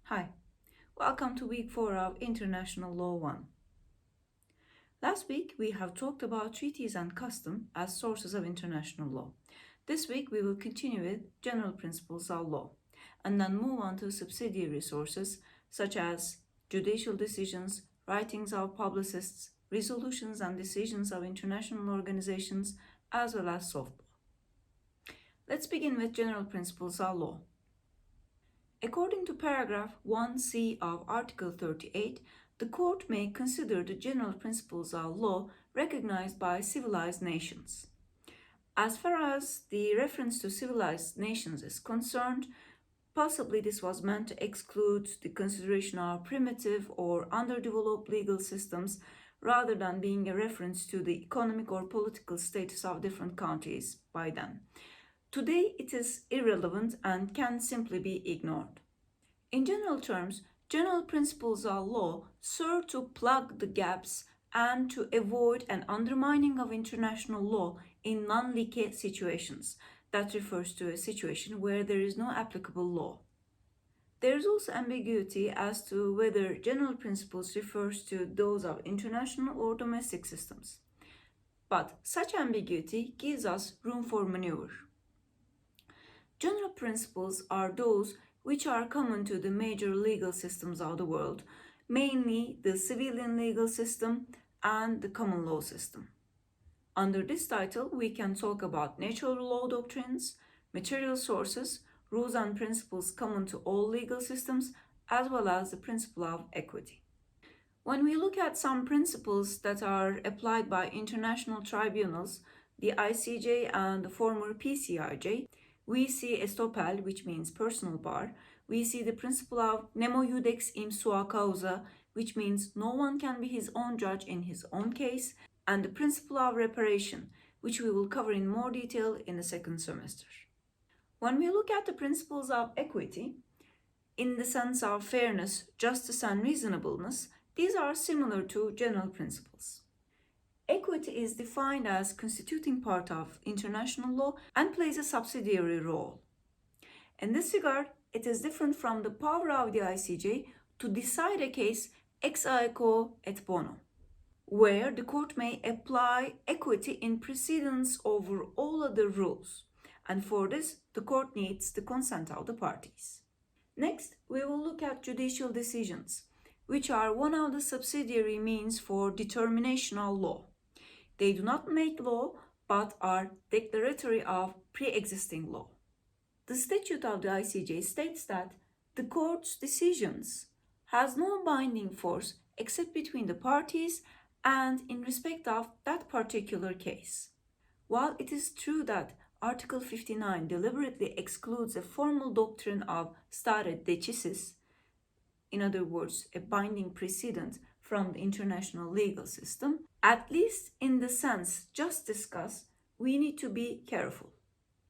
Hi, welcome to week 4 of International Law 1. Last week we have talked about treaties and custom as sources of international law. This week we will continue with general principles of law and then move on to subsidiary sources such as judicial decisions, writings of publicists, resolutions and decisions of international organizations, as well as soft law. Let's begin with general principles of law. According to paragraph 1c of Article 38, the court may consider the general principles of law recognized by civilized nations. As far as the reference to civilized nations is concerned, possibly this was meant to exclude the consideration of primitive or underdeveloped legal systems rather than being a reference to the economic or political status of different countries by then. Today it is irrelevant and can simply be ignored. In general terms, general principles of law serve to plug the gaps and to avoid an undermining of international law in non-leak situations. That refers to a situation where there is no applicable law. There is also ambiguity as to whether general principles refers to those of international or domestic systems. But such ambiguity gives us room for maneuver. General principles are those which are common to the major legal systems of the world, mainly the civilian legal system and the common law system. Under this title, we can talk about natural law doctrines, material sources, rules and principles common to all legal systems, as well as the principle of equity. When we look at some principles that are applied by international tribunals, the ICJ and the former PCIJ, we see estoppel, which means personal bar. We see the principle of nemo iudex in sua causa, which means no one can be his own judge in his own case, and the principle of reparation, which we will cover in more detail in the second semester. When we look at the principles of equity, in the sense of fairness, justice, and reasonableness, these are similar to general principles. Equity is defined as constituting part of international law and plays a subsidiary role. In this regard, it is different from the power of the ICJ to decide a case ex aequo et bono, where the court may apply equity in precedence over all other rules, and for this, the court needs the consent of the parties. Next, we will look at judicial decisions, which are one of the subsidiary means for determination of law. They do not make law, but are declaratory of pre-existing law. The statute of the ICJ states that the court's decisions has no binding force except between the parties and in respect of that particular case. While it is true that Article 59 deliberately excludes a formal doctrine of stare decisis, in other words, a binding precedent from the international legal system, at least in the sense just discussed, we need to be careful.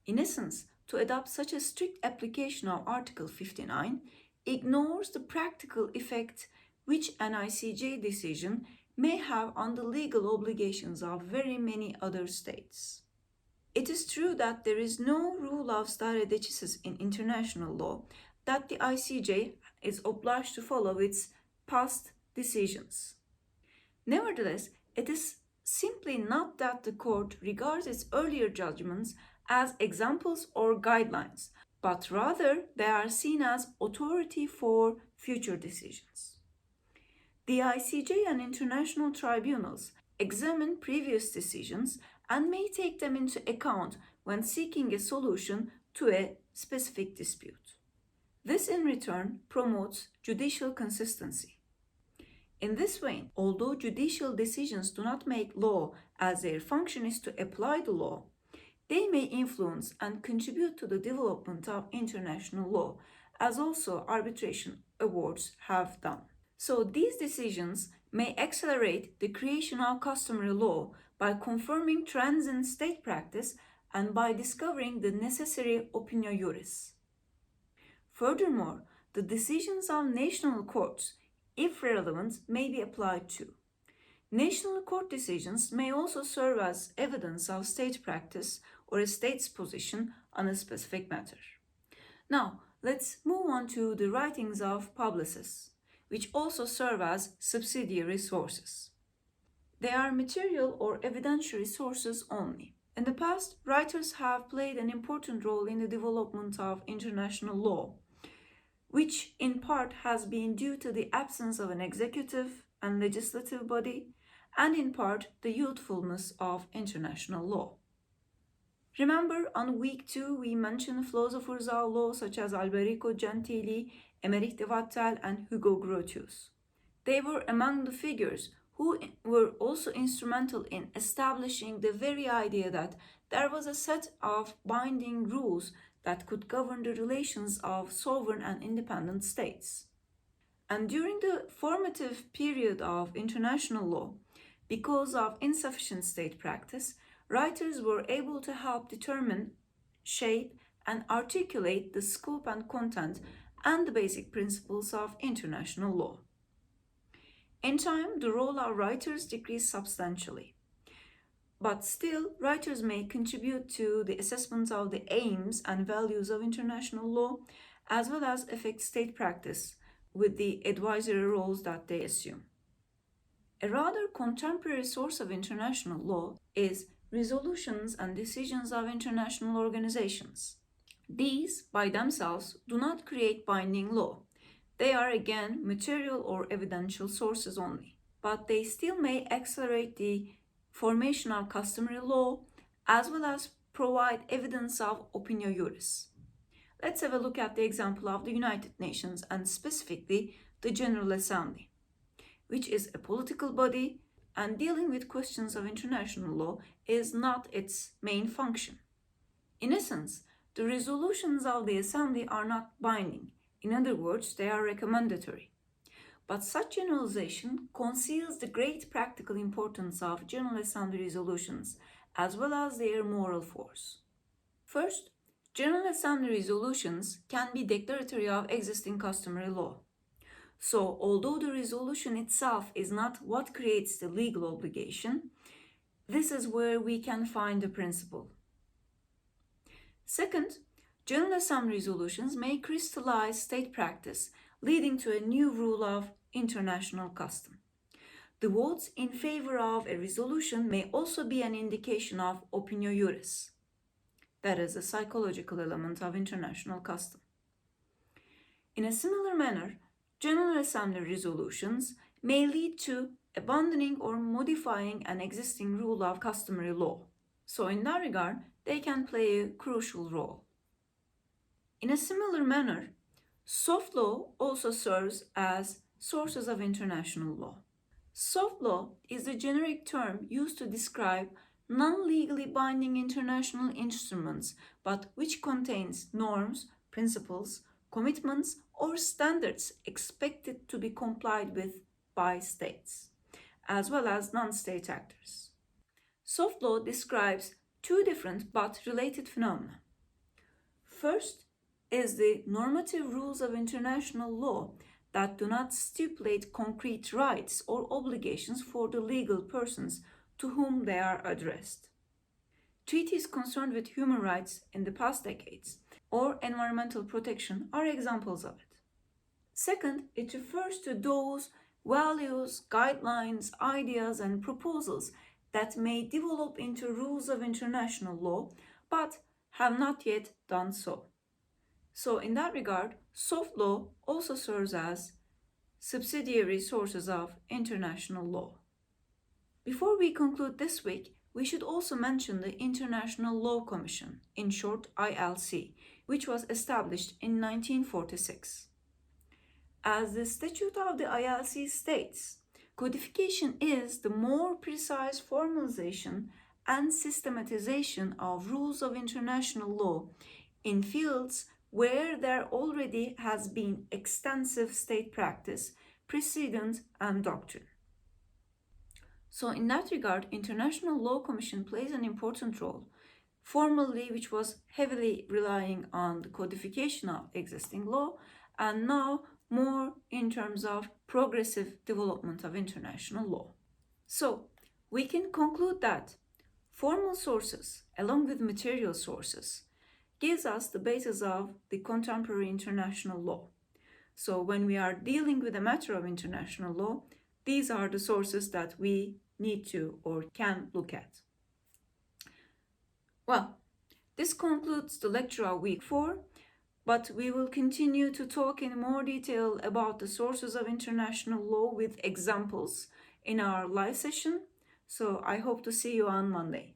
In essence, to adopt such a strict application of Article 59 ignores the practical effect which an ICJ decision may have on the legal obligations of very many other states. It is true that there is no rule of stare decisis in international law that the ICJ is obliged to follow its past decisions. Nevertheless, it is simply not that the court regards its earlier judgments as examples or guidelines, but rather they are seen as authority for future decisions. The ICJ and international tribunals examine previous decisions and may take them into account when seeking a solution to a specific dispute. This in return promotes judicial consistency. In this way, although judicial decisions do not make law as their function is to apply the law, they may influence and contribute to the development of international law, as also arbitration awards have done. So these decisions may accelerate the creation of customary law by confirming trends in state practice and by discovering the necessary opinio juris. Furthermore, the decisions of national courts, if relevant, may be applied too. National court decisions may also serve as evidence of state practice or a state's position on a specific matter. Now, Let's move on to the writings of publicists, which also serve as subsidiary sources. They are material or evidentiary sources only. In the past, writers have played an important role in the development of international law, which in part has been due to the absence of an executive and legislative body, and in part the youthfulness of international law. Remember, on week 2, we mentioned philosophers of law such as Alberico Gentili, Emmerich de Wattel, and Hugo Grotius. They were among the figures who were also instrumental in establishing the very idea that there was a set of binding rules that could govern the relations of sovereign and independent states. And during the formative period of international law, because of insufficient state practice, writers were able to help determine, shape, and articulate the scope and content and the basic principles of international law. In time, the role of writers decreased substantially. But still, writers may contribute to the assessment of the aims and values of international law, as well as affect state practice with the advisory roles that they assume. A rather contemporary source of international law is resolutions and decisions of international organizations. These, by themselves, do not create binding law. They are again material or evidential sources only, but they still may accelerate the formation of customary law as well as provide evidence of opinio juris. Let's have a look at the example of the United Nations and specifically the General Assembly, which is a political body, and dealing with questions of international law is not its main function. In essence, the resolutions of the Assembly are not binding. In other words, they are recommendatory. But such generalization conceals the great practical importance of General Assembly resolutions as well as their moral force. First, General Assembly resolutions can be declaratory of existing customary law. So, although the resolution itself is not what creates the legal obligation, this is where we can find the principle. Second, General Assembly resolutions may crystallize state practice, leading to a new rule of international custom. The votes in favor of a resolution may also be an indication of opinio juris, that is, a psychological element of international custom. In a similar manner, General Assembly resolutions may lead to abandoning or modifying an existing rule of customary law. So in that regard, they can play a crucial role. In a similar manner, soft law also serves as sources of international law. Soft law is the generic term used to describe non-legally binding international instruments, but which contains norms, principles, commitments, or standards expected to be complied with by states, as well as non-state actors. Soft law describes two different but related phenomena. First is the normative rules of international law that do not stipulate concrete rights or obligations for the legal persons to whom they are addressed. Treaties concerned with human rights in the past decades or environmental protection are examples of it. Second, it refers to those values, guidelines, ideas, and proposals that may develop into rules of international law but have not yet done so. So in that regard, soft law also serves as subsidiary sources of international law. Before we conclude this week, we should also mention the International Law Commission, in short ILC, which was established in 1946. As the statute of the ILC states, codification is the more precise formalization and systematization of rules of international law in fields where there already has been extensive state practice, precedent, and doctrine. So in that regard, International Law Commission plays an important role, formerly which was heavily relying on the codification of existing law, and now more in terms of progressive development of international law. So we can conclude that formal sources, along with material sources, gives us the basis of the contemporary international law. So when we are dealing with a matter of international law, these are the sources that we need to or can look at. Well, this concludes the lecture of week 4, but we will continue to talk in more detail about the sources of international law with examples in our live session. So I hope to see you on Monday.